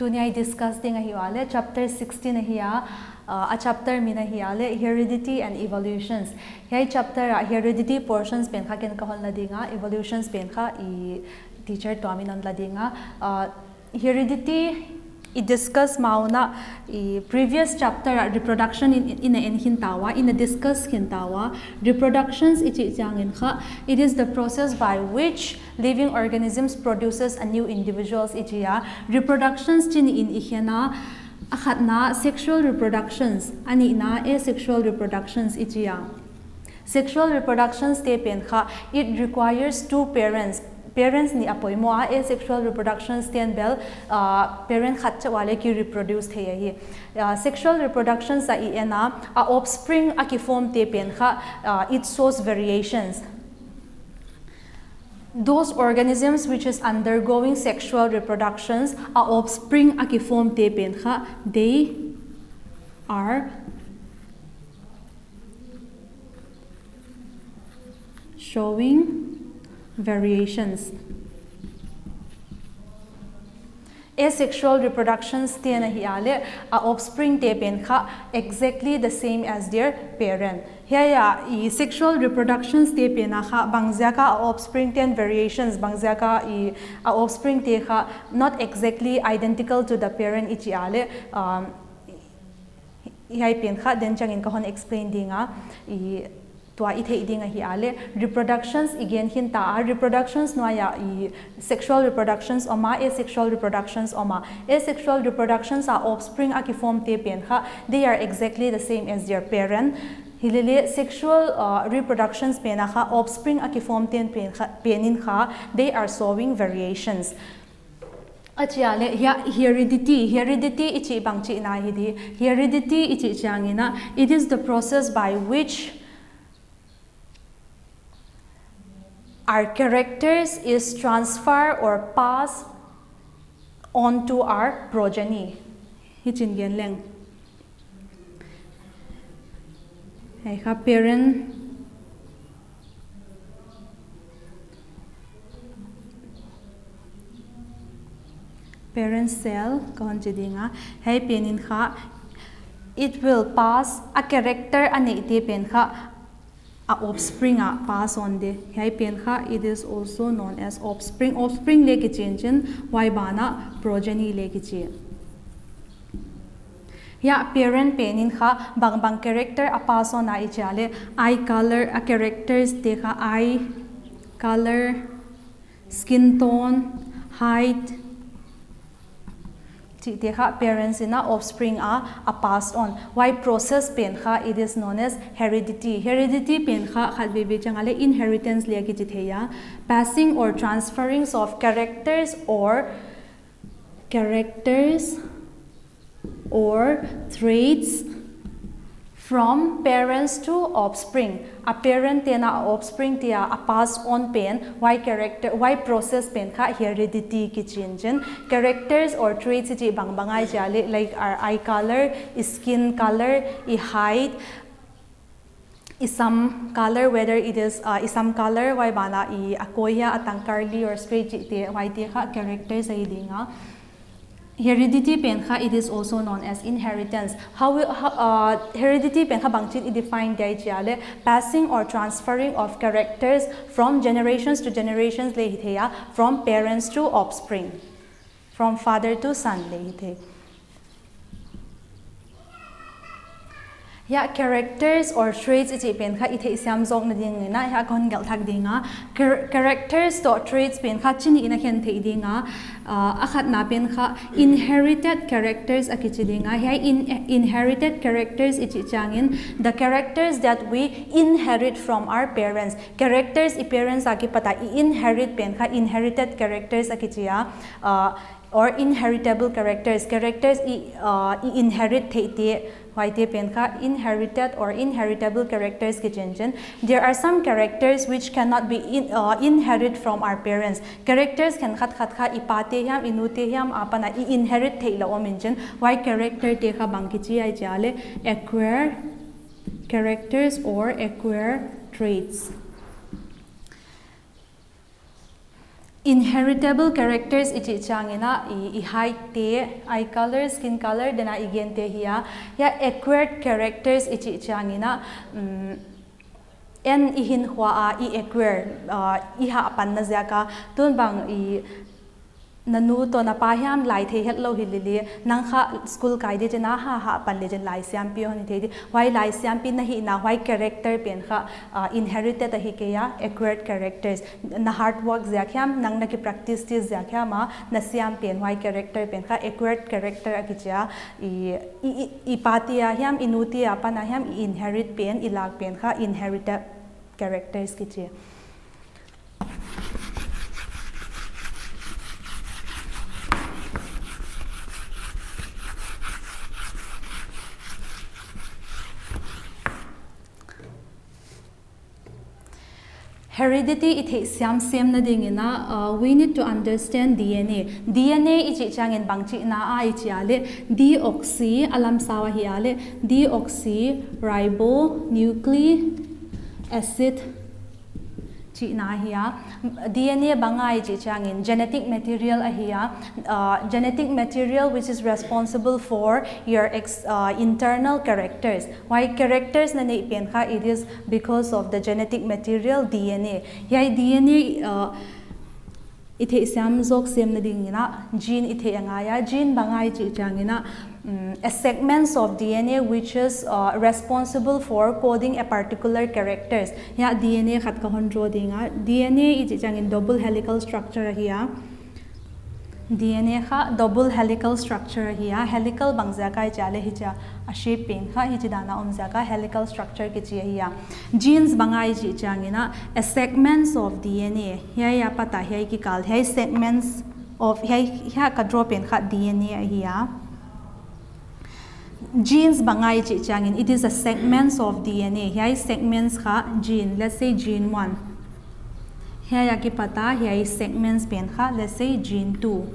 Tunia discussing a hiale chapter 16 here a chapter mina hiale heredity and evolutions. Here chapter heredity portions pen kha ken kahon ladinga evolutions pen kha I teacher toaminon ladinga heredity I discuss mauna previous chapter reproduction in hintawa in a discuss hintawa reproductions ichi jangin kha it is the process by which living organisms produces a new individuals ichiya reproductions chin in ihena akhatna sexual reproductions ani na asexual reproductions ichiya sexual reproductions te pen kha it requires two parents ni apoi mo asexual reproduction stand bell parent khatcha wale ki reproduce the hi sexual reproductions a ena a offspring a ki form te pen kha it shows variations. Those organisms which is undergoing sexual reproductions a offspring a ki form te pen kha they are showing variations. Asexual reproductions tiana hiale a offspring te pen kha exactly the same as their parent. Here sexual reproductions te pena kha bangzia ka offspring ten variations bangzia ka a offspring te kha not exactly identical to the parent ichiale hi pen kha den changin ka hon explain dinga reproductions again hinta reproductions noya sexual reproductions oma asexual reproductions oma asexual reproductions are offspring aki form te pen kha they are exactly the same as their parent hilele sexual reproductions pena kha offspring aki form ten penin kha they are showing variations. Achiale heredity ichi bangchi na hidi heredity ichi changina it is the process by which our characters is transferred or passed on to our progeny. Hichin gen leng. Hai kha parent cell kahon chidinga hai penin kha it will pass a character ane ite pen kha a offspring pass on de hai pen kha it is also known as offspring le ki chin y bana progeny le ki chi ya parent penin kha bang character a pass on ai chale eye color a characters de kha eye color skin tone height Dekha parents in offspring are passed on. Why process pen kha it is known as heredity. Heredity pen kha khat bebe changale inheritance le ki chitheya passing or transferring of characters or traits from parents to offspring. A parent tena offspring tia a pass on pen why process pen kha heredity ki chin characters or traits ji bangai jale like our eye color, skin color, height, some color whether it is some color why bana akoya atang curly or straight te why te kha characters ai dinga. Heredity pen kha it is also known as inheritance. How heredity pen kha bangchin it defined dai chale passing or transferring of characters from generations to generations le hitheya from parents to offspring from father to son le hithe ya characters or traits ichi pen kha ithe siam jong na ding na ya kon gal thak dinga characters to traits pen kha chini ina khen thei dinga akhat na pen kha inherited characters akichi dinga ya inherited characters ichi changin the characters that we inherit from our parents characters I parents aki pata inherit pen kha inherited characters akichi or inheritable characters inherit thei white pen kha inherited or inheritable characters ki chen there are some characters which cannot be inherit from our parents characters can khat kha ipate yam inute yam apana inherit thei la omin chen why character te kha bangki chi ai chale acquire characters or acquire traits inheritable characters ichi changina I height te, eye color, skin color dena igen te hiya acquired characters ichi changina n ihin hwa I acquire iha pan na zaka tun bang I nanu to na pahyam lai the het lo hilili nang kha school kai de na ha pan le jen lai siam pi hon the why lai siam pi na hi na why character pen kha inherited hi ke ya acquired characters na hard work zakhyam nang na ki practice tis zakhyama na siam pen why character pen kha acquired character akicha I patia hyam inuti apa na hyam inherit pen ilak pen kha inherited characters kiche Heredity it Siamsin na we need to understand DNA. DNA ichi changin bangchi na a ichi ale deoxy alam sawa hi ale deoxyribonucleic acid chi na hiya DNA bangai chi changin genetic material ahia genetic material which is responsible for your internal characters. Why characters na nei pen kha it is because of the genetic material DNA. Yai DNA ithe samzok sem na dingina gene ithe angaya gene bangai chi changina a segments of DNA which is responsible for coding a particular characters. Ya DNA khat ka hon ro dinga DNA is changin double helical structure here. DNA kha double helical structure here. Helical bangza kai chale hi cha a shape pen kha hi chidana omza ka helical structure ki chi here. Genes bangai chi changina a segments of DNA. Ya pata hi ki kal hi segments of hi ka drop pen kha DNA here. Genes bangai chi changin it is a segments of DNA. Here segments kha gene. Let's say gene 1. Here ya ki pata here segments pen kha let's say gene 2.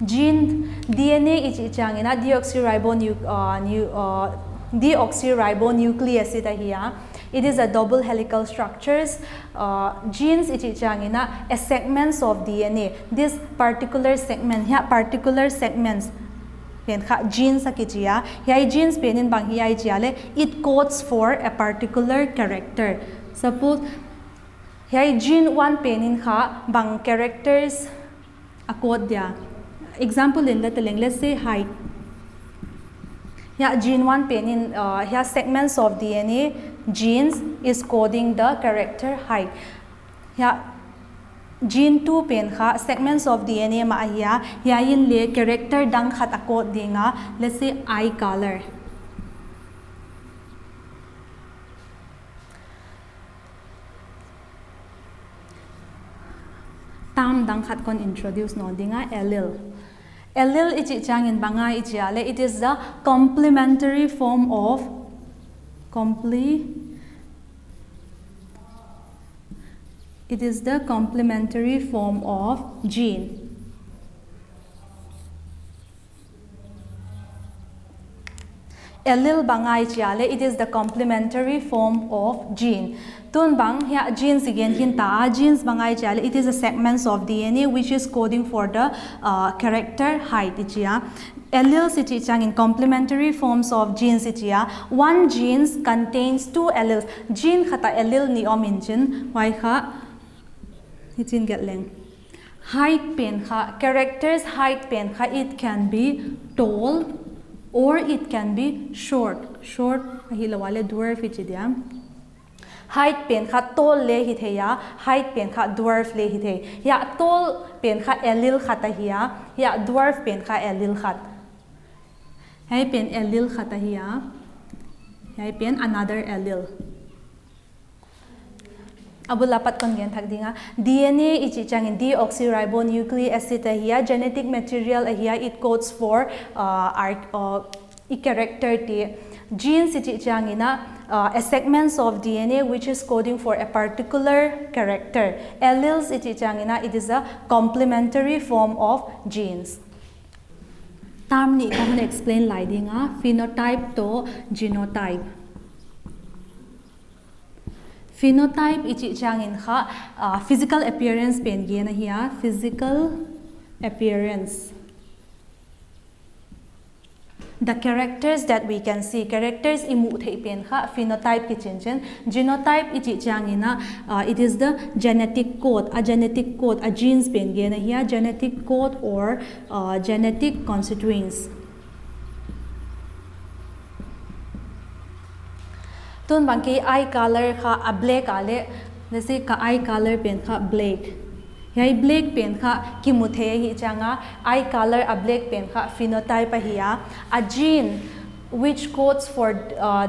Gene DNA ichi changina deoxyribonucleic acid here. It is a double helical structures. Genes ichi changina a segments of DNA. This particular segment here particular segments genes akichia hi genes penin bang hi chiale it codes for a particular character. Suppose hi gene 1 penin kha bang characters a code dia. Example in let's say height. Yeah, gene 1 penin here segments of DNA genes is coding the character height. Yeah, gene 2 pen kha segments of DNA ma hiya yain le character dang khat akod dinga let's say eye color. Tam dang khat kon introduce no dinga allele. Allele ichi changin bangai ichi ale it is the complementary form of it is the complementary form of gene. Allele bangai chiale it is the complementary form of gene. Tun bang here genes again hinta genes bangai chiale it is a segments of DNA which is coding for the character height ichia. Alleles ichi chang in complementary forms of genes ichia. One genes contains two alleles. Gene khata allele ni ominchin why kha hitin get leng. Height pen kha characters height pen kha it can be tall or it can be short. Short ahilawale dwarf ichidia. Height pen kha tall le hi theya height pen kha dwarf le hi the. Ya tall pen kha allele khata hiya ya dwarf pen kha allele khat. Hai pen allele khata hiya. Hai pen another allele. Abu lapat kon gen thak dinga DNA ichi changin deoxyribonucleic acid here genetic material here it codes for character t. Genes ichi changina a segments of DNA which is coding for a particular character. Alleles ichi changina it is a complementary form of genes. Term ni ko explain lai dinga phenotype to genotype. Phenotype ichi changin kha physical appearance pen ge na hiya physical appearance. The characters that we can see, characters imu thei pen kha phenotype ki chen. Genotype ichi changina it is the genetic code, a genetic code, a genes pen ge na hiya genetic code or genetic constituents. Tun bangki eye color kha a black ale जैसे का eye color pen kha black यही black pen kha kimuthe hi changa eye color a black pen kha phenotype hiya a gene which codes for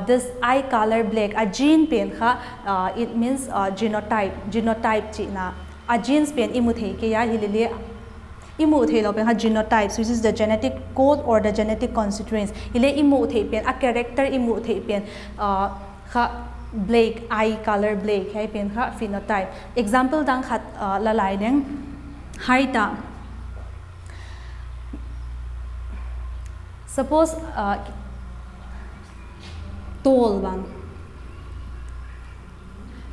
this eye color black a gene pen kha it means genotype chi na a genes pen imuthe ke ya hilile imuthe lo pen ha genotypes which is the genetic code or the genetic constituents ile imuthe pen a character imuthe pen kha black eye color black hai pen kha phenotype example dang khat la lai deng height suppose tall bang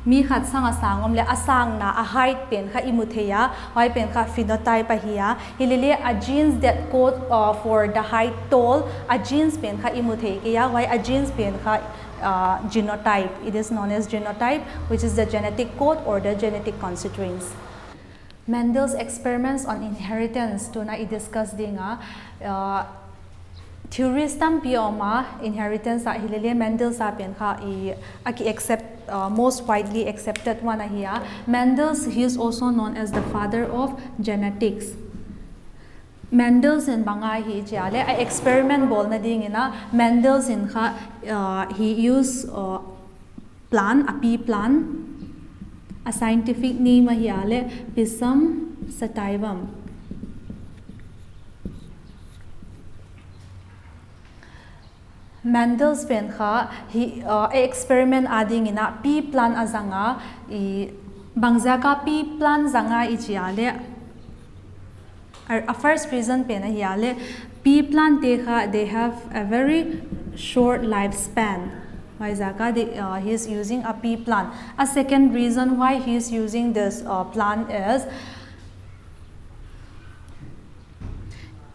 mi khat sang asangom le asang na a height pen kha imutheya hoi pen kha phenotype hiya hilile a genes that code for the height tall a genes pen kha imuthe ke ya hoi a genes pen kha genotype. It is known as genotype, which is the genetic code or the genetic constituents. Mendel's experiments on inheritance to na i-discuss dinga theories tam pioma inheritance sa hilele Mendel sa pen kha aki accept most widely accepted one here. Mendel's he is also known as the father of genetics. Mendel's in bangai hi jale a experiment bol na ding ina Mendel's in kha he use plant a pea plant a scientific name hiale Pisum sativum. Mendel's pen kha he experiment ading ina pea plant azanga I bangza ka pea plant zanga I jale a first reason pen hiale pea plant they have a very short lifespan. Why zaka he is using a pea plant. A second reason why he is using this plant is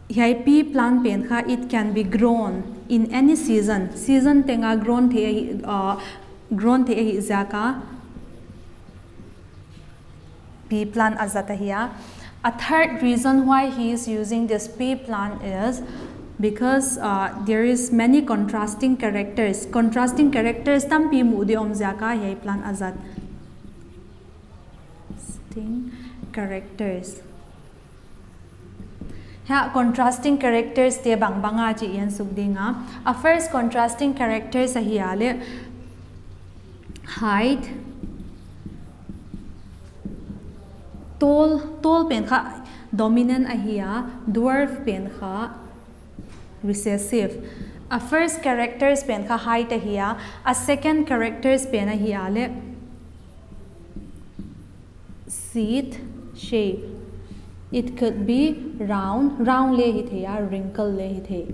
pea plant pen kha it can be grown in any season. Season tenga grown the zaka pea plant azata hiya. A third reason why he is using this pea plant is because there is many contrasting characters. Contrasting characters tam pi mu de omzaka yai plant azat. Characters. Ha contrasting characters te bang banga chi yan sugdinga. A first contrasting characters hiale height. Tall pen kha dominant ahia, dwarf pen kha recessive. A first characters pen kha height ahia, a second characters pen ahia le seat shape. It could be round le hi the ya wrinkle le hi the.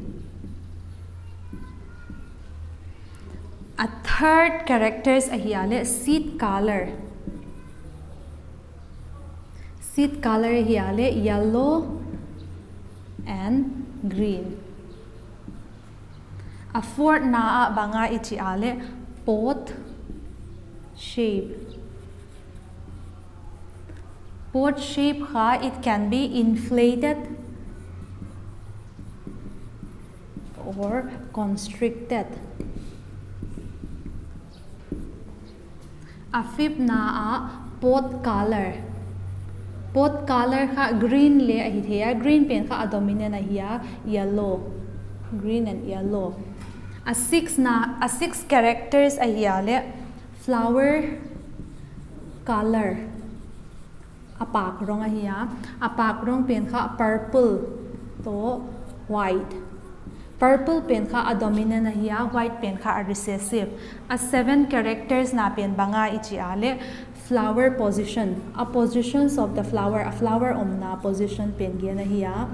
A third characters ahia le seat color. Seat color hiale yellow and green. A fourth na banga ichi ale pot shape. Pot shape ha it can be inflated or constricted. A fifth na pot color. Pot color kha green le ahi theya green pen kha dominant ahia yellow green and yellow. A six characters ahia le flower color apak rong ahia apak rong pen kha purple to white. Purple pen kha a dominant ahia white pen kha a recessive. A seven characters na pen banga ichi ale flower position. A positions of the flower, a flower omna position pen gena hiya.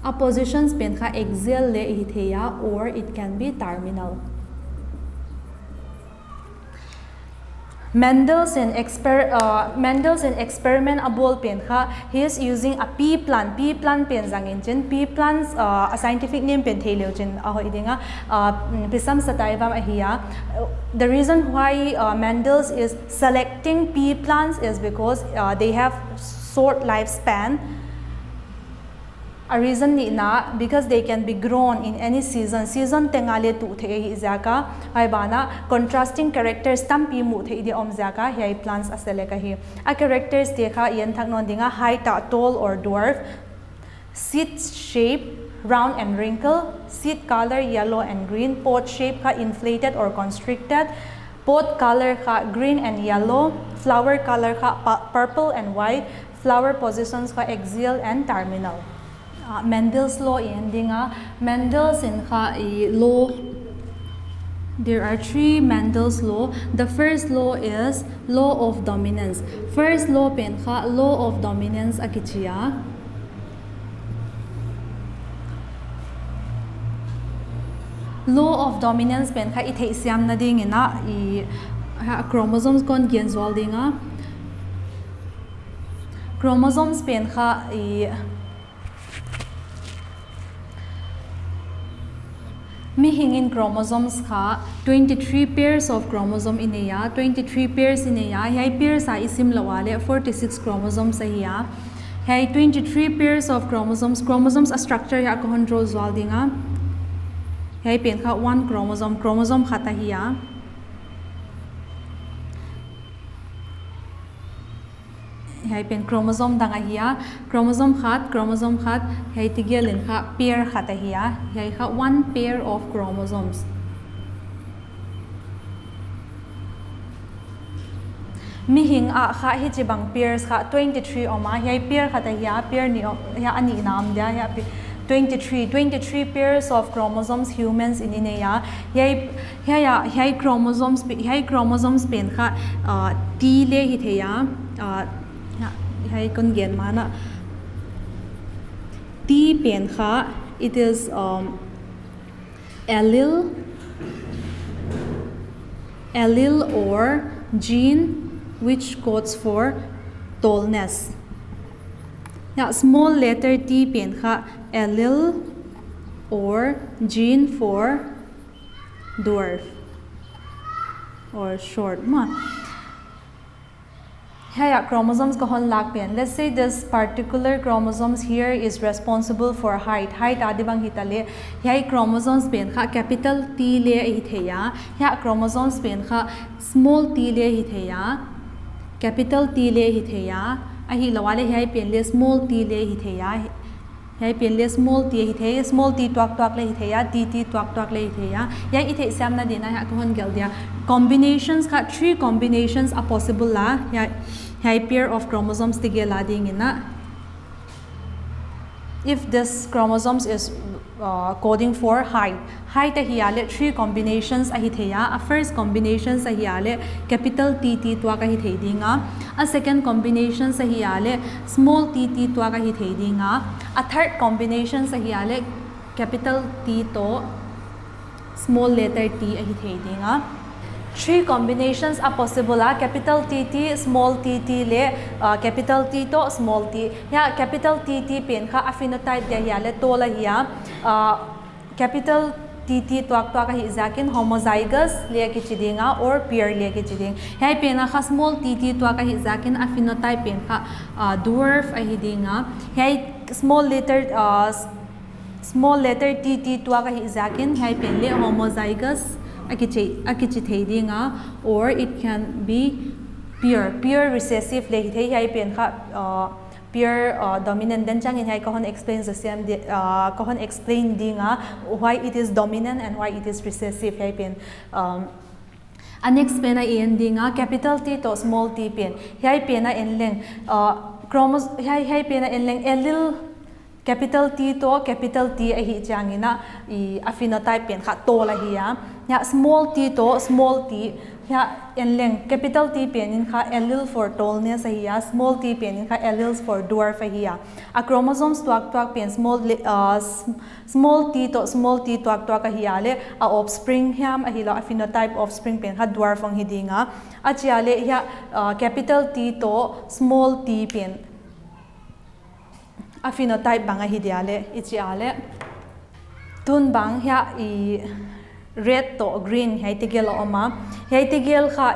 A positions pen kha axial le hitheya or it can be terminal. Mendel's in experiment abol pen kha, he is using a pea plant pen zangin chin pea plants a scientific name pen thaileu chin a hoi dinga pisam sataivam ahia. The reason why Mendel's is selecting pea plants is because they have short lifespan. A reason ni na because they can be grown in any season tengale tu the hi zaka ai bana contrasting characters tampi mu the di om zaka hi plants asele ka hi a characters dekha yen thaknon dinga height, tall or dwarf, seed shape round and wrinkle, seed color yellow and green, pod shape ka inflated or constricted, pod color ka green and yellow, flower color ka purple and white, flower positions ka axial and terminal. Mendel's law ending Mendel's in law. There are three Mendel's law. The first law is law of dominance. First law pen law of dominance akichia. Law of dominance pen ithei siam na ding ina chromosomes kon genzwal dinga. Chromosomes pen mi hingin chromosomes kha 23 pairs of chromosome ineya 23 pairs ineya hai pairs a isim lawale 46 chromosomes ahiya hai 23 pairs of chromosomes a structure ya ko control zwal dinga hai pen kha one chromosome khata hiya hai pen chromosome danga hiya chromosome khat hai tigelin kha pair khata hiya hai kha one pair of chromosomes. Mi hing a kha hi chibang pairs kha 23 oma hai pair khata hiya pair ni ya ani nam dia ya 23 pairs of chromosomes humans in ineya hai chromosomes pen kha t le hi theya hai kon gen mana t pen kha it is allele or gene which codes for tallness. Now small letter t pen kha allele or gene for dwarf or short ma. Here chromosomes ko hon lak pen. Let's say this particular chromosomes here is responsible for height adibang hitale here chromosomes pen kha capital T le hi theya here chromosomes pen kha small t le hi theya capital T le hi theya ahi lawale here pen le small t le hi theya here pen le small t hi theya small t twak le hi theya t twak le hi theya ya ithe samna dina ha ko hon gel dia combinations kha three combinations are possible la ya hai pair of chromosomes tigela ding ina if this chromosomes is coding for height ahiyale three combinations ahi theya a first combinations ahiyale capital T twa ka hi theidinga a second combinations ahiyale small t twa ka hi theidinga a third combinations ahiyale capital T to small letter t ahi theidinga. Three combinations are possible capital T small t le capital T to small t ya capital T pen kha a phenotype de ya le to la hiya capital T twak ka hi zakin homozygous le ki chidinga or pair le ki chiding hai pena kha small t twak ka hi zakin a phenotype pen kha dwarf a hi dinga hai small letter t twak ka hi zakin hai pen le homozygous akichi theidinga or it can be pure recessive le thei hai pen kha pure dominant then chang in hai kahon explains the same kahon explain dinga why it is dominant and why it is recessive hai pen next pena en dinga capital T to small t pen hai pena en leng chromosome hai pena en leng allele capital T to capital T ahi changina a phenotype pen kha to la hiya ya small t to small t ya enleng capital T penin kha allele for tallness hiya, small t penin kha alleles for dwarf hiya. A chromosomes tuak pen small t to small t tuak hiya le a offspring hiam a hilo a phenotype offspring pen kha dwarf ang hidinga a chiale hiya capital T to small t pen a phenotype banga hidiale ichiale tun bang hiya I red to green heitigel oma heitigel kha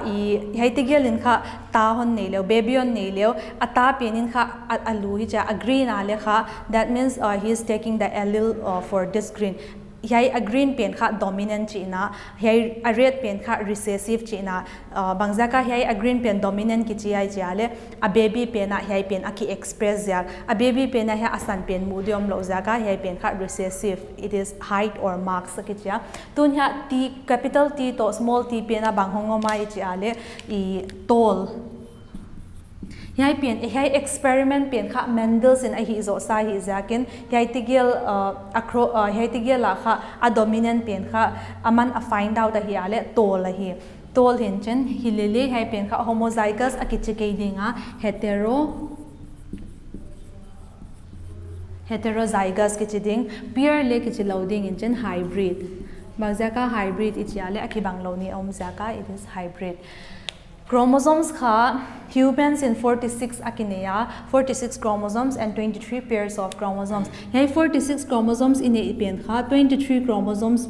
heitigel in kha tahon neilo babyon neilo ata penin kha alu hi cha a green ale kha that means he is taking the allele for this green Yai a green pen kha dominant china, yai a red pen kha recessive china. Bangzaka yai a green pen dominant ki chi jale, a baby pen a yai pen aki express yak, a baby pen a ya asan pen medium lo zaka yai pen kha recessive. It is height or marks kichya. Tun ya T capital T to small t pen a banghongoma jale I tall. Yai pen yai experiment pen kha Mendel in a hi zo sa hi zakin yai tigel yai tigel la kha a dominant pen kha aman a find out a hi ale tol a hi tol hin chen hilele yai pen kha homozygous a kichike dinga heterozygous kichiding pair le kichiloading in chen hybrid bangzaka hybrid ichiale akibang lo ni omzaka it is hybrid. Chromosomes kha humans in 46 akineya 46 chromosomes and 23 pairs of chromosomes. Yai 46 chromosomes in a pen kha 23 chromosomes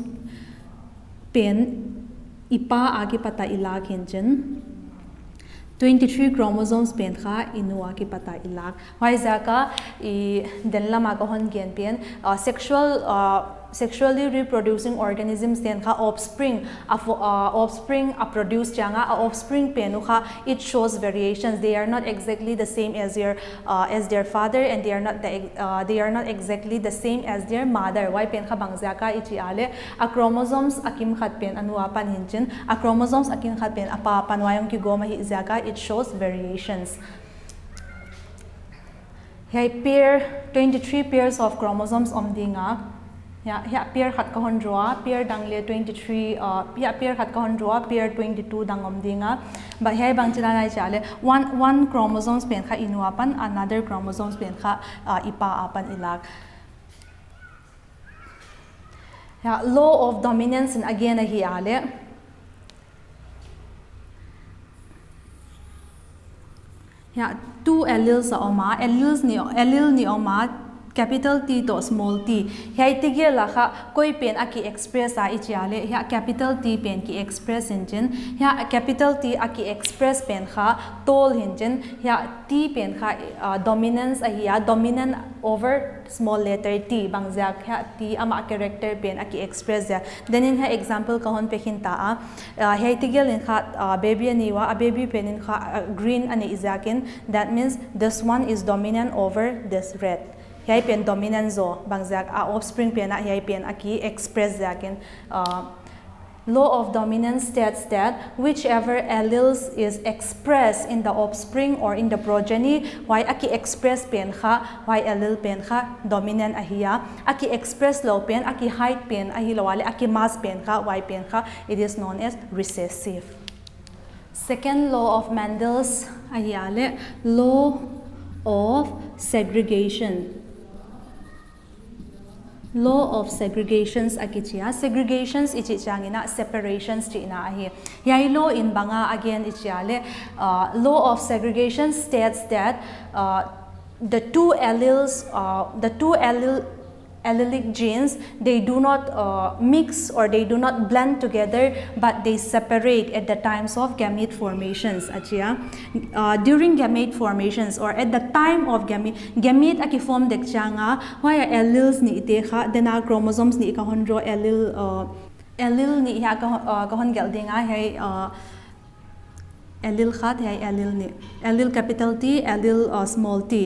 pen ipa agi pata ilak hinchen 23 chromosomes pen kha inua ki pata ilak. Why zaka I denla ma ko hon gen pen sexually reproducing organisms then kha offspring a produce changa a offspring penu kha it shows variations. They are not exactly the same as their father and they are not exactly the same as their mother. Why pen kha bangzaka ichi ale a chromosomes akim khat pen anua pan hinchin a chromosomes akim khat pen apa panwayong ki goma hi zaka it shows variations. Hai pair 23 pairs of chromosomes omdinga ya pair khat ka hon draw pair dangle 23 ya pair khat ka hon draw pair 22 dang omdinga ba hai bang chila nai chale one chromosomes pen kha inua pan another chromosomes pen kha ipa apan ilak. Ya law of dominance and again hi ale ya two alleles oma allele ni oma capital T to small t. Yai tigel la kha koi pen aki express a ichiale ya capital T pen ki express engine ya capital T aki express pen kha tall engine ya T pen kha dominance a ya dominant over small letter t bangjak ya T ama character pen aki express ya. Then in ha example kahon pekin ta yai tigel in kha baby aniwa a baby pen in kha green ani izakin that means this one is dominant over this red. Yai pen dominant zo bangjak a offspring pen a yai pen aki express zakin law of dominance states that whichever alleles is expressed in the offspring or in the progeny why aki express pen kha why allele pen kha dominant ahiya aki express low pen aki height pen ahilo wale aki mass pen kha why pen kha it is known as recessive. Second law of Mendel's ahiyale law of segregation. Law of segregations akichia segregations ichi changina separations chi ina ahi yai law in banga again ichiale law of segregation states that the two allelic genes they do not mix or they do not blend together but they separate at the times of gamete formations achia during gamete formations or at the time of gamete aki form dek changa why alleles ni ite kha dena chromosomes ni ka hondro allele ni ya ka hon gel dinga hai allele khat hai allele ni allele capital T allele small t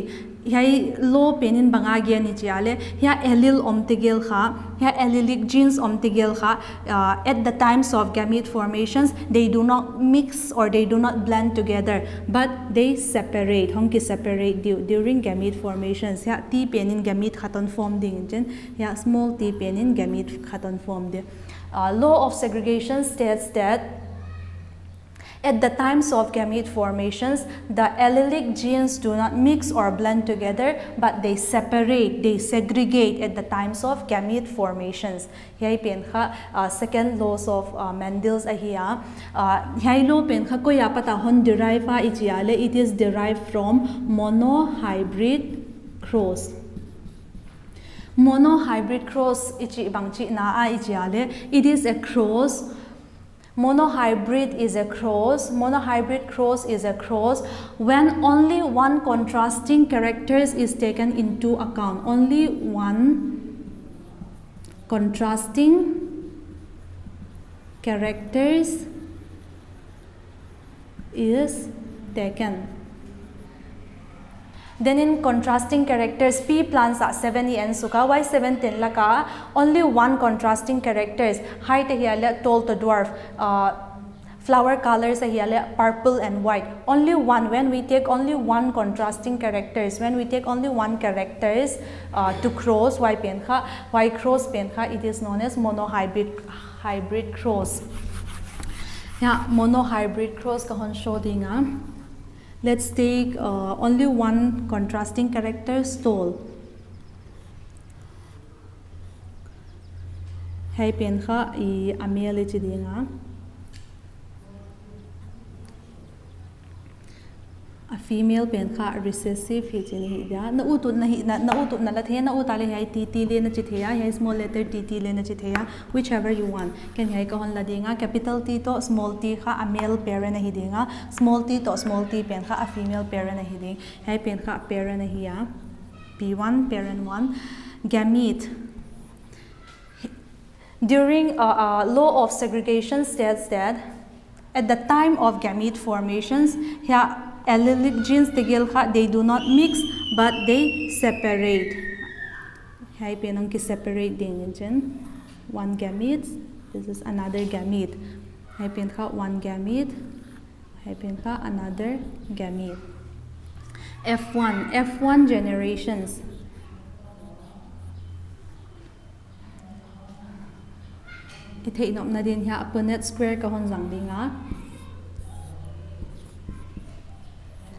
yai law penin banga gya ni chiale ya allele omtigel kha ya allelic genes omtigel kha at the times of gamete formations they do not mix or they do not blend together but they separate hongki separate during gamete formations ya t penin gamete khaton form ding chen ya small t penin gamete khaton form de law of segregation states that At the times of gamete formations, the allelic genes do not mix or blend together, but they separate, they segregate at the times of gamete formations. Here pen kha second laws of Mendel's ahia. Here law pen kha koya pata hon derive ichiale. It is derived from monohybrid cross. Monohybrid cross ichi bangchi na ichiale. It is a cross. Monohybrid is a cross. Monohybrid cross is a cross when only one contrasting characters is taken into account. Only one contrasting characters is taken. Then in contrasting characters, P plants are 7 en suka, Y7 10 laka, only one contrasting characters, height here tall to dwarf, flower colors here purple and white. Only one, when we take only one contrasting characters, when we take only one characters to cross, Y cross penha, it is known as monohybrid cross. Yeah, monohybrid cross kahon show dinga. Let's take only one contrasting character, stole. Hai penha I amel chidinga. A female penha recessive hichini hida. Na utut na lathe na utale hai tt le na chithea hai small letter tt le na chithea, whichever you want. Can hai kahon ladinga capital T to small t kha a male parent hidinga, small t to small t penha a female parent hiding. Hai penha parent hiya P1 parent 1 gamete. During law of segregation states that at the time of gamete formations, here allelic genes they do not mix but they separate. Hai penang ki separate din one gamete. This is another gamete. Hai penka one gamete. Hai penka another gamete. F1 generations. Itay inop na din hiya Punnett square kahon zang dinga.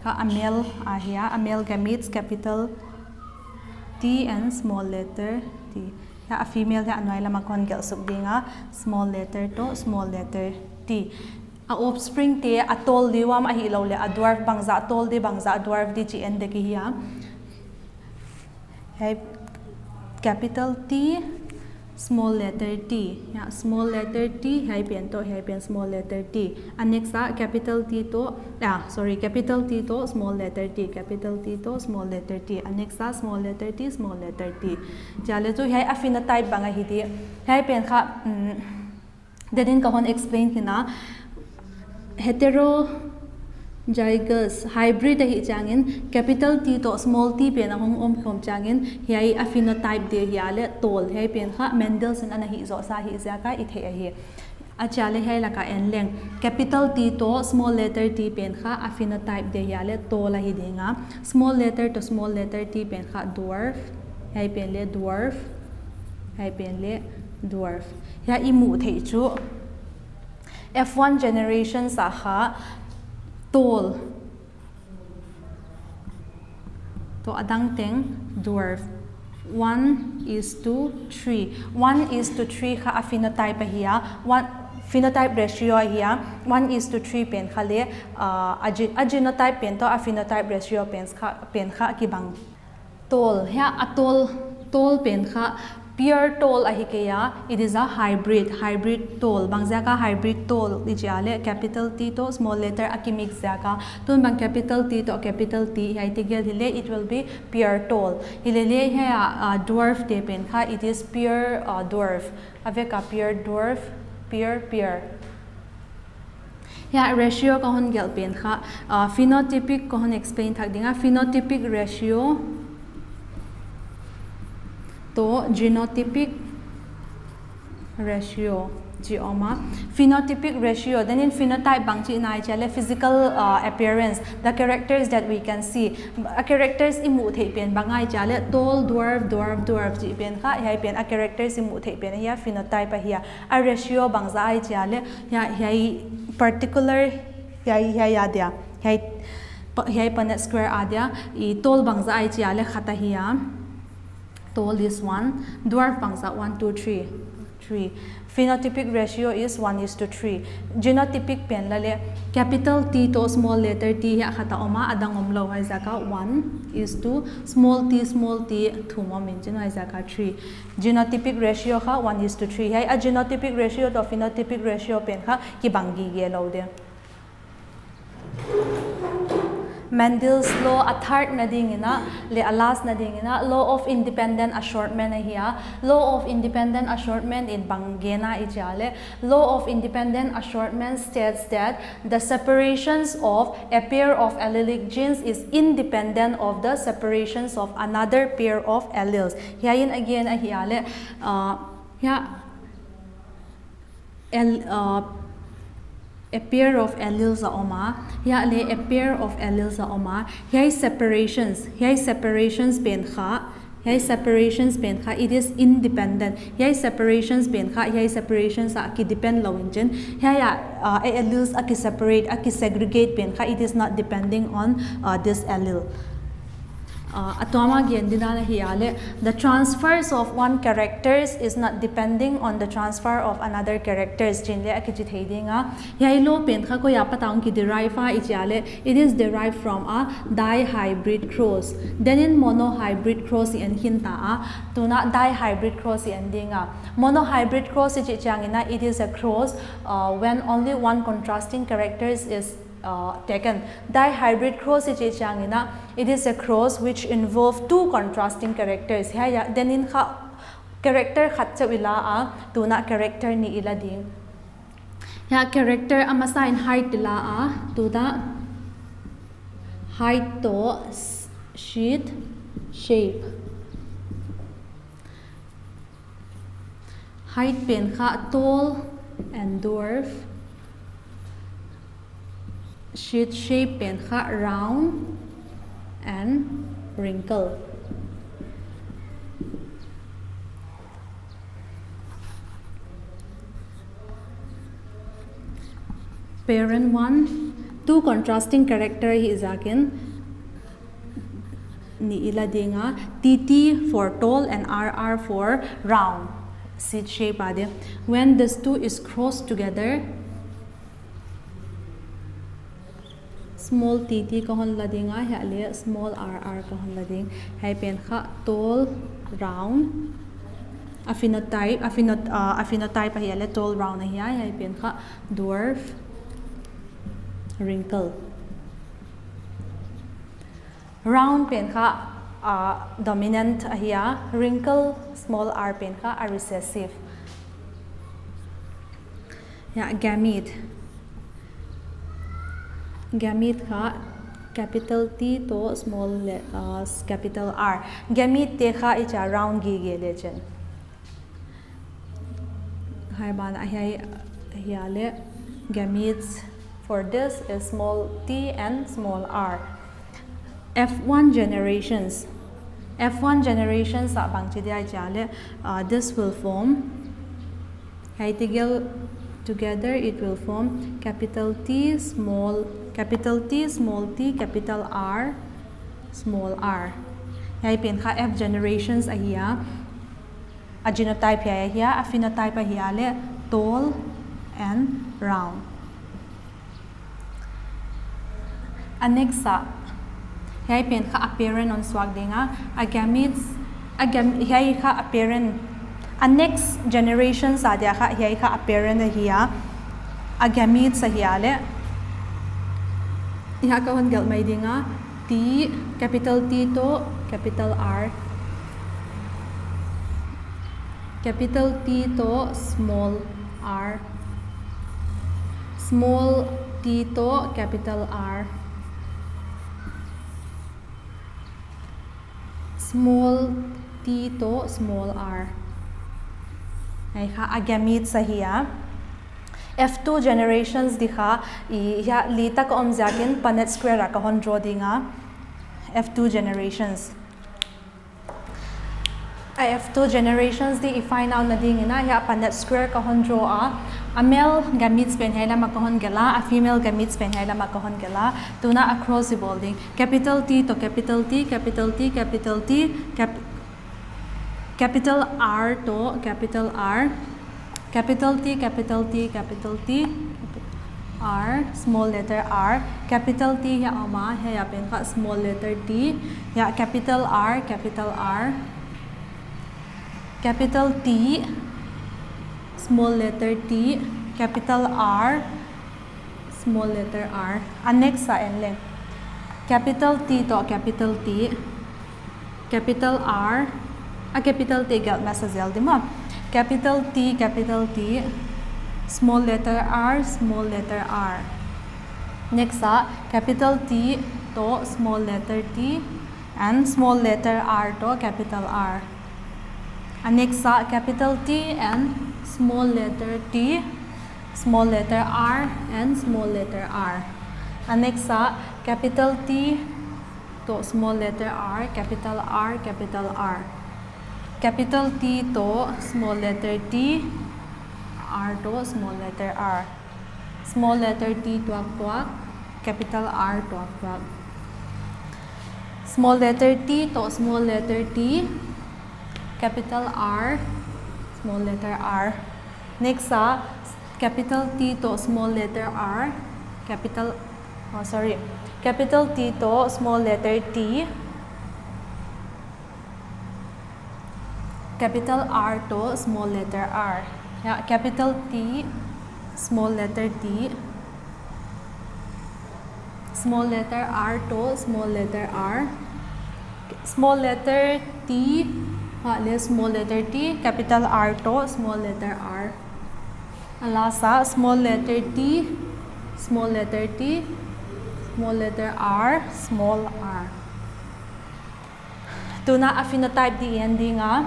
A male here, a male gametes capital T and small letter T. Yeah, a female here anoy lamang kon gel subdinga small letter to small letter T. A offspring T a tol diwam a hilaw le a dwarf bangza tol di bangza dwarf di GN de hiya. Hey, capital T small letter T. Yeah, small letter T hai pen small letter T. And next capital T to capital T to small letter T, capital T to small letter T. And next small letter T, small letter T. Jale to hai a phenotype banga hidi. Hai pen kha dedin kahon explain kina heterozygous hybrid hi changin capital T to small t pen hong khom changin hi a phenotype de hiale tol hai pen kha Mendel sin ana hi zo sa hi za ka ithe hi a chale hai laka en leng capital T to small letter t pen kha a phenotype de hiale tol hi denga small letter to small letter t pen kha dwarf hai pen le dwarf hai pen le dwarf ya imu thei chu F1 generation sa kha tall to adang teng dwarf 1:3 1:3 kha a phenotype hiya one phenotype ratio hiya 1:3 pen khale a genotype pen to a phenotype ratio pen kha ki bang tall ya atol tall pen kha pure tall ahikeya it is a hybrid tall bangza ka hybrid tall ijale capital T to small letter akimik zaka tun bang capital T to capital T hai tigel hile it will be pure tall hilele ha dwarf te pen kha it is pure dwarf aveka pure dwarf pure ya ratio kahon gel pen kha phenotypic kahon explain thak dinga phenotypic ratio to genotypic ratio geoma phenotypic ratio then in phenotype bangchi nai chale physical appearance the characters that we can see characters imu thei pen bangai chale tall dwarf ji pen kha hai pen a characters imu thei pen ya phenotype a ratio bangza ai chale ya particular ya dia hi Punnett square adia I tall bangza ai chia le khata hiya tall is 1 dwarf bangza 1 2 3 phenotypic ratio is 1:3 genotypic pen lale capital T to small letter t ya khata oma adangom lo hai zaka 1:2 small t thumo min chen hai zaka 3 genotypic ratio kha 1:3 hai a genotypic ratio to phenotypic ratio pen kha ki bangi ge lo de Mendel's law a third nadingina le alas nadingina law of independent assortment here law of independent assortment in bangena ijale law of independent assortment states that the separations of a pair of allelic genes is independent of the separations of another pair of alleles here again here a pair of alleles oma ya le a pair of alleles oma here separations pen kha it is independent here separations pen kha here separations a ki depend lo injen here alleles a ki separate a ki segregate pen kha it is not depending on this allele atoma gendina hiale the transfers of one characters is not depending on the transfer of another characters jinle akiji theidinga yailo pen kha ko ya patang ki derive ichale it is derived from a dihybrid cross then in monohybrid cross in hinta tuna dihybrid cross endinga monohybrid cross ichi changina it is a cross when only one contrasting characters is taken. Dihybrid cross is changina. It is a cross which involves two contrasting characters. Then in character khatcha ila tuna character ni ila ding. Ya character amasa in height ila to the height to sheet shape. Height pen kha tall and dwarf. Sheet shape pen kha round and wrinkle. Parent 1 two contrasting character is again ni ila dinga TT for tall and RR for round. Sheet shape ade when these two is crossed together small TT kahon ladinga hale small RR kahon lading hai pen kha tall round a phenotype hale tall round hiya hai pen kha dwarf wrinkle round pen kha dominant hiya wrinkle small r pen kha a recessive ya gamete kha capital T to small capital R gamete te kha icha round gi ge legend hai ban hiale gametes for this is small t and small r F1 generations bangchi dia jale this will form together it will form capital T small t capital R small r hai pen kha F generations ahia a genotype hiya a phenotype hiya le tall and round anexa hai pen kha apparent on swag dinga a gametes hai kha apparent a next generation sa dia kha hai kha apparent hiya a gametes hiya le iha ka hon gal mai dinga T capital T to capital R capital T to small r small t to capital R small t to small r ai kha a gametes hiya F2 generations dikha ya lita ka omjakin Punnett square ka hon draw dinga F2 generations IF2 generations di i-find out na ding ina ya Punnett square kahon draw a male gametes pen hai lama kahon gala a female gametes pen hai lama kahon gala tuna across the building capital T to capital T capital T capital T capital R to capital R capital T capital T capital T R small letter R capital T ya ama hai ya pen ka small letter T ya capital R capital T small letter T capital R small letter R next sa enleng capital T to capital T capital R capital T gal masazel di mo capital T small letter R next sa capital T to small letter T and small letter R to capital R next sa capital T and small letter T small letter R and small letter R next sa capital T to small letter R capital R capital T to small letter T R to small letter R small letter T tuak capital R tuak small letter T to small letter T capital R small letter R next sa capital T to small letter R capital T to small letter T capital R to small letter R yeah, capital T small letter T small letter R to small letter R small letter T small letter T capital R to small letter R alasa small letter T small letter R small r tuna a phenotype di endi nga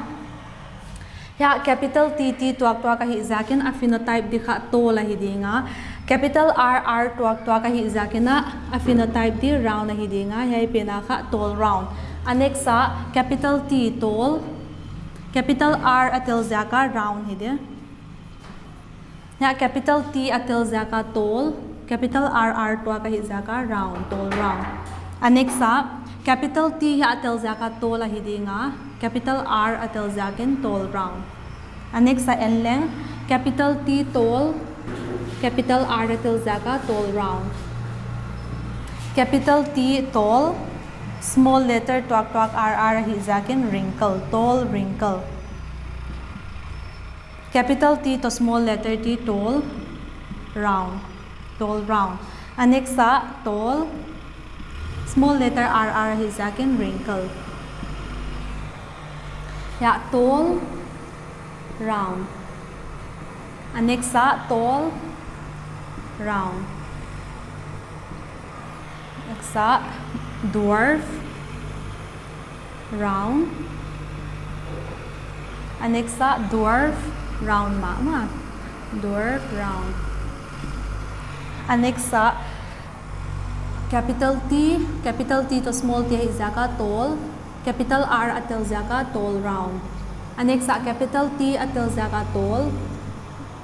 ya capital T tuak kahi zakin a phenotype di kha to la hidi nga capital R tuak kahi zakin a phenotype di round na hidi nga yai pena kha tall round next sa capital T tall capital R atel zaka round hide ya capital T atel zaka tall capital R to kahi zaka round tall round next sa capital T atel zaka tall hide nga capital R atel zakin tall round next sa enleng capital T tall capital R atel zaka tall round capital T tall small letter tuak R hi zakin wrinkle tall wrinkle capital T to small letter T tall round next sa tall small letter R hi zakin wrinkle ya tall round next sa tall round next sa dwarf round next sa dwarf round dwarf round next sa capital T to small t hi zaka tall capital R atel zaka tall round next sa capital T atel zaka tall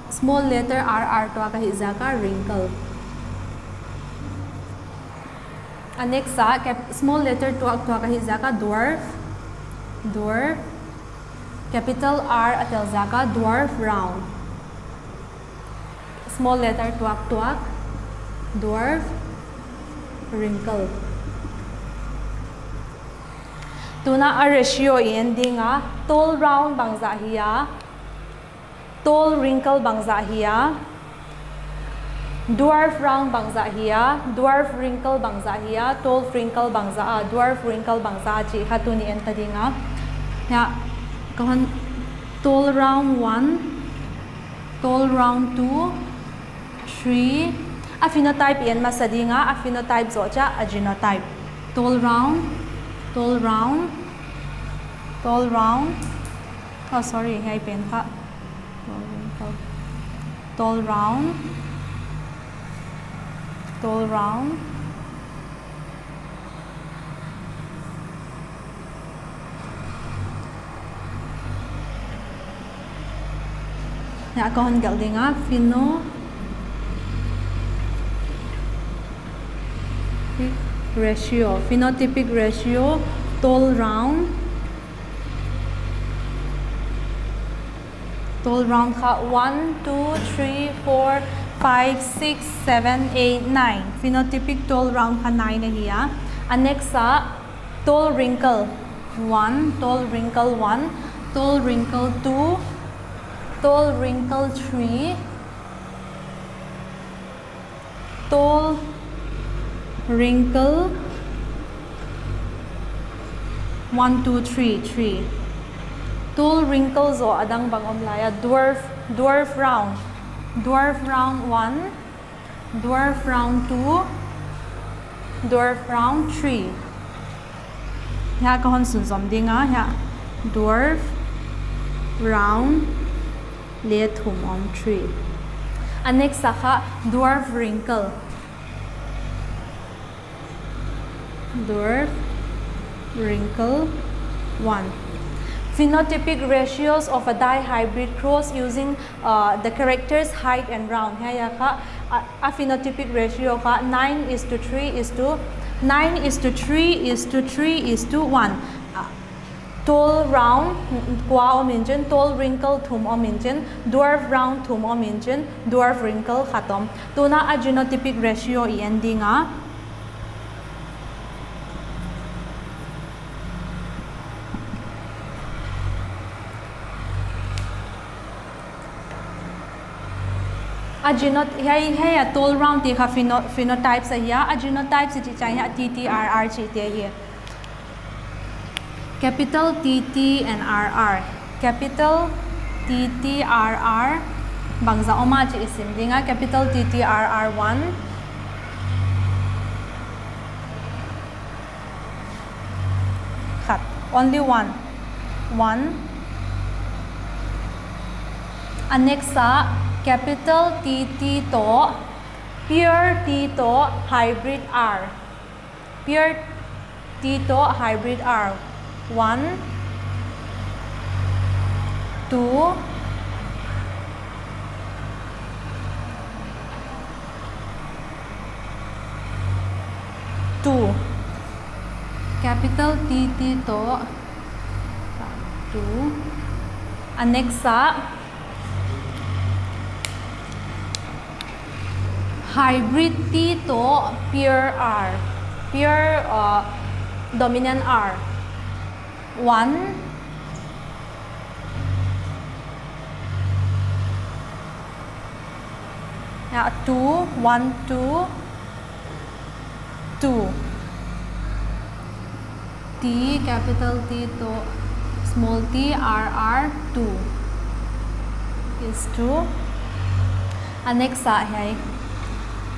small letter R to kahi zaka wrinkle next sa small letter tuak kahi zaka dwarf capital R atel zaka dwarf round small letter tuak dwarf wrinkle tuna a ratio ending tall round bangza hiya tall wrinkle bangza hiya dwarf round bangza hiya dwarf wrinkle bangza hiya tall wrinkle bangza dwarf wrinkle bangza chi hatuni entadinga ya kahon tall round 1 tall round 2 3 a phenotype yan masadinga a phenotype zo cha a genotype tall round oh sorry hay pen ka tall round ya kahon galdinga phenotypic ratio tall round ka 1 2 3 4 5 6 7 8 9 phenotypic tall round ka 9 na hiya. And next sa tall wrinkle 1 tall wrinkle 1 tall wrinkle 2 tall wrinkle 3 tall wrinkle 1 2 3 tall wrinkles o adang bangomlaya dwarf round 1 dwarf round 2 dwarf round 3 ya kahon sunsom dinga ya dwarf round le thum om 3 and next saka dwarf wrinkle 1 phenotypic ratios of a dihybrid cross using the characters height and round haya ka a phenotypic ratio ka 9:3:1 tall round kwa ominjen tall wrinkle thum ominjen dwarf round thum ominjen dwarf wrinkle khatom tuna a genotypic ratio endinga a tall round ti kha phenotype sa hiya a genotype si chi chai ha TTRR chi te ye capital TT and RR capital TTRR bangza oma chi isim dinga capital TTRR 1 khat only one and next sa capital TT to pure T to hybrid R pure T to hybrid R 1 2 2 capital TT to 2 and next sa hybrid T to pure R pure dominant R 1 2 1 2 2 T capital T to small t R 2 is 2 and next sa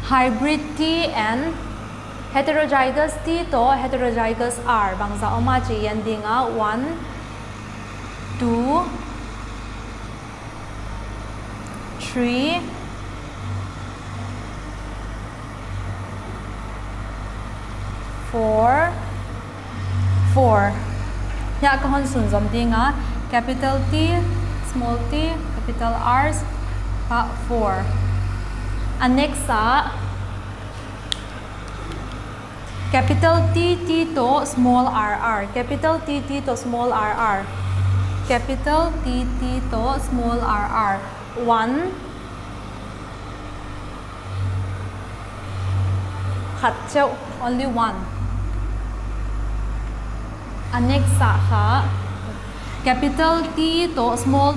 hybrid T and heterozygous T to heterozygous R bangsa oma chi yan dinga 1 2 3 4 ya kahon sunzom dinga capital T small t capital R's 4 and next sa capital TT to small rr capital TT to small rr capital TT to small rr 1 khat cheu only 1 and next sa ha capital T to small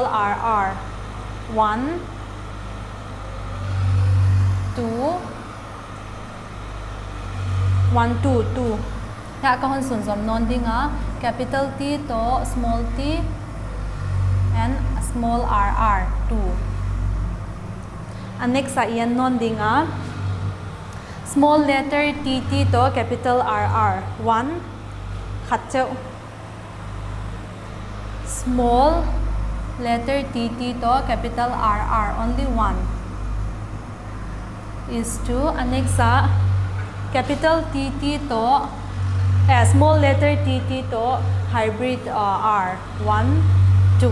rr 1 2 1 2 2 ya kahon sun som non dinga capital T to small t and small rr 2 and next sa iyan non dinga small letter TT to capital RR 1 khat cheu small letter TT to capital RR only 1 is 2 and next sa capital TT to small letter TT to hybrid R 1 2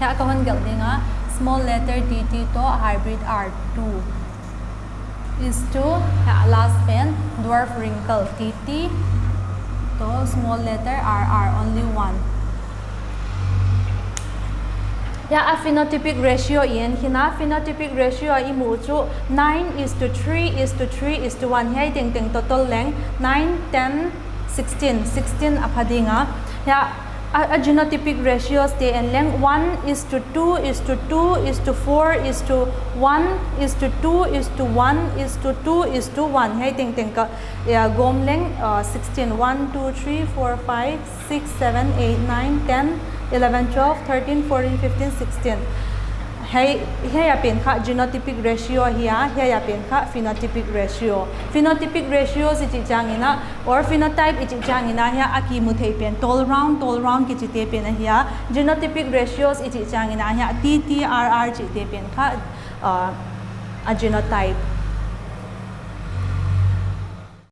ya kahon gal dinga small letter tt to hybrid r2 is to last pen dwarf wrinkle tt to small letter rr only one. Ya a phenotypic ratio in hina phenotypic ratio imu chu 9:3:3:1 hai ting ting total length 9 10 16 aphadinga ya a genotypic ratio stay and length 1:2:4:1:2:1:2:1 hai ting ting ka ya gom length 16 1 2 3 4 5 6 7 8 9 10 11 12 13 14 15 16 hey ya pen kha genotypic ratio here ya pen kha phenotypic ratio si chi changina or phenotype chi changina ya aki mu thei pen tall round ki chi te pen ya genotypic ratios chi changina ya TTRR chi te pen kha a genotype